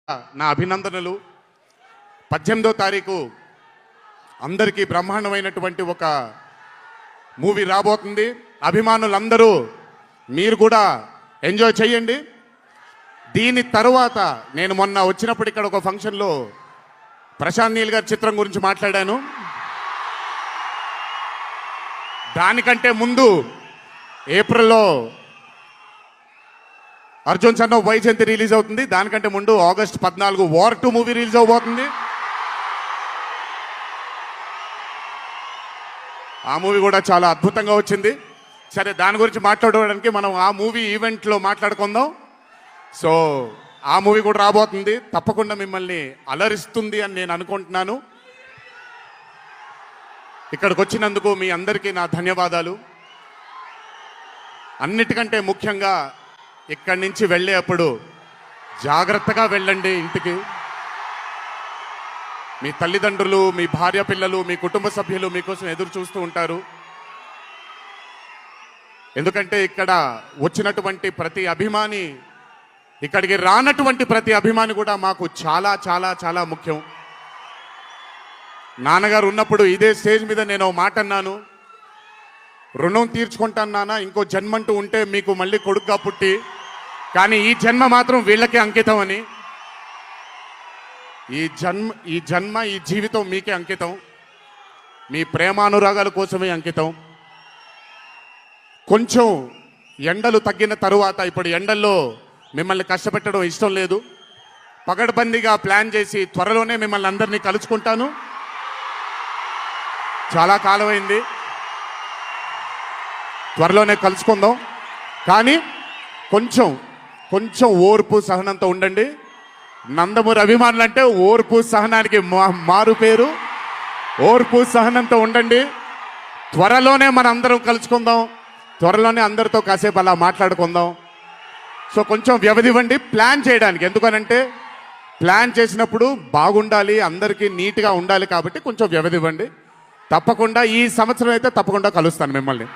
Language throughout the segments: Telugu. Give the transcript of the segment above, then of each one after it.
నా అభినందనలు. 18వ తారీఖు అందరికీ బ్రహ్మాండమైనటువంటి ఒక మూవీ రాబోతుంది. అభిమానులందరూ మీరు కూడా ఎంజాయ్ చేయండి. దీని తరువాత నేను మొన్న వచ్చినప్పుడు ఇక్కడ ఒక ఫంక్షన్లో ప్రశాంత్ నీల్ గారి చిత్రం గురించి మాట్లాడాను. దానికంటే ముందు ఏప్రిల్లో Arjun son of Vyjayanthi release అవుతుంది. దానికంటే ముందు ఆగస్ట్ 14 వార్ 2 మూవీ రిలీజ్ అవబోతుంది. ఆ మూవీ కూడా చాలా అద్భుతంగా వచ్చింది. సరే, దాని గురించి మాట్లాడడానికి మనం ఆ మూవీ ఈవెంట్లో మాట్లాడుకుందాం. సో ఆ మూవీ కూడా రాబోతుంది. తప్పకుండా మిమ్మల్ని అలరిస్తుంది అని నేను అనుకుంటున్నాను. ఇక్కడికి వచ్చినందుకు మీ అందరికీ నా ధన్యవాదాలు. అన్నిటికంటే ముఖ్యంగా ఇక్కడి నుంచి వెళ్ళేటప్పుడు జాగ్రత్తగా వెళ్ళండి ఇంటికి. మీ తల్లిదండ్రులు, మీ భార్య పిల్లలు, మీ కుటుంబ సభ్యులు మీకోసం ఎదురు చూస్తూ ఉంటారు. ఎందుకంటే ఇక్కడ వచ్చినటువంటి ప్రతి అభిమాని, ఇక్కడికి రానటువంటి ప్రతి అభిమాని కూడా మాకు చాలా చాలా చాలా ముఖ్యం. నాన్నగారు ఉన్నప్పుడు ఇదే స్టేజ్ మీద నేను మాట అన్నాను, రుణం తీర్చుకుంటాను నాన్న, ఇంకో జన్మంటూ ఉంటే మీకు మళ్ళీ కొడుకుగా పుట్టి, కానీ ఈ జన్మ మాత్రం వీళ్ళకే అంకితం అని. ఈ జన్మ ఈ జీవితం మీకే అంకితం, మీ ప్రేమానురాగాల కోసమే అంకితం. కొంచెం ఎండలు తగ్గిన తరువాత, ఇప్పుడు ఎండల్లో మిమ్మల్ని కష్టపెట్టడం ఇష్టం లేదు, పగడ్బందీగా ప్లాన్ చేసి త్వరలోనే మిమ్మల్ని అందరినీ కలుసుకుంటాను. చాలా కాలమైంది, త్వరలోనే కలుసుకుందాం. కానీ కొంచెం ఓర్పు సహనంతో ఉండండి. నందమూరి అభిమానులు అంటే ఓర్పు సహనానికి మారు పేరు. ఓర్పు సహనంతో ఉండండి. త్వరలోనే మన అందరం కలుసుకుందాం. త్వరలోనే అందరితో కాసేపు అలా మాట్లాడుకుందాం. సో కొంచెం వ్యవధి ఇవ్వండి ప్లాన్ చేయడానికి. ఎందుకనంటే ప్లాన్ చేసినప్పుడు బాగుండాలి, అందరికీ నీట్గా ఉండాలి. కాబట్టి కొంచెం వ్యవధి ఇవ్వండి. తప్పకుండా ఈ సంవత్సరం అయితే తప్పకుండా కలుస్తాను మిమ్మల్ని.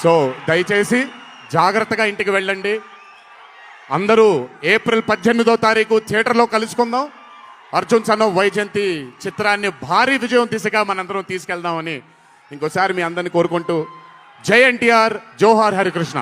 సో దయచేసి జాగ్రత్తగా ఇంటికి వెళ్ళండి. అందరూ ఏప్రిల్ 18వ తారీఖు థియేటర్లో కలుసుకుందాం. అర్జున్ సన్ ఆఫ్ వైజయంతి చిత్రాన్ని భారీ విజయం దిశగా మనందరం తీసుకెళ్దామని ఇంకోసారి మీ అందరిని కోరుకుంటూ, జై ఎన్టీఆర్, జోహార్ హరికృష్ణ.